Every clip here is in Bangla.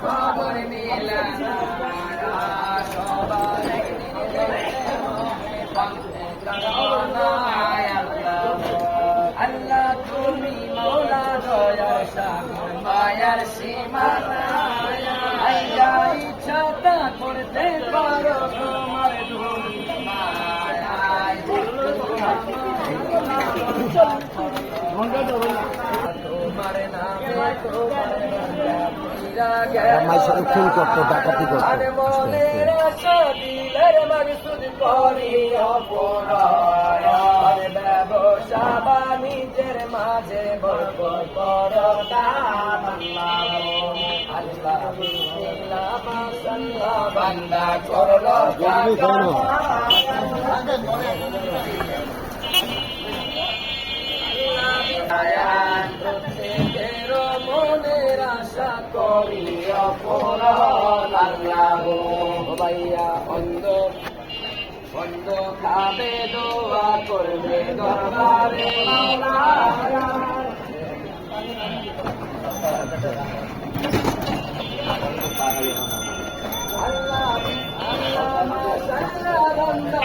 খবর নিলাম সবার আল্লাহ তুমি মৌলা দয়ার সাগর মায়ার সীমানা আইয়া ইচ্ছা তা করতে পারো তোমার তোমার নামে মাইসের খুন করতো, ডাকাতি করতো। আর মনের আশা দিলের মকসুদ করিও পূরণ আর ব্যবসা বাণিজ্যের মাঝে বরকত করো দান আল্লাহ বিসমিল্লাহ মাশাআল্লাহ বান্দা করলো আয়ান প্রত্যেকের মনের আশা করিও পূরণ আল্লাহ ভাইয়া অন্ধ খাবে দোয়া করবে দরবারে আল্লাহ মাশাআল্লাহ বান্দা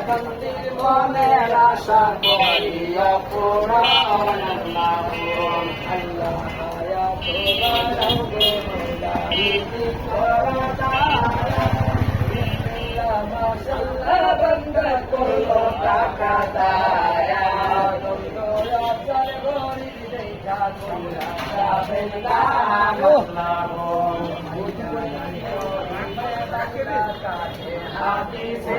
বন্দির মনের আশা করিয়া পুরাণ আল্লাহ আয়া মাশাআল্লাহ বন্দা করলো টাকা দায়া বন্দর গরি দেখা কইরা যাবেন হাদিসে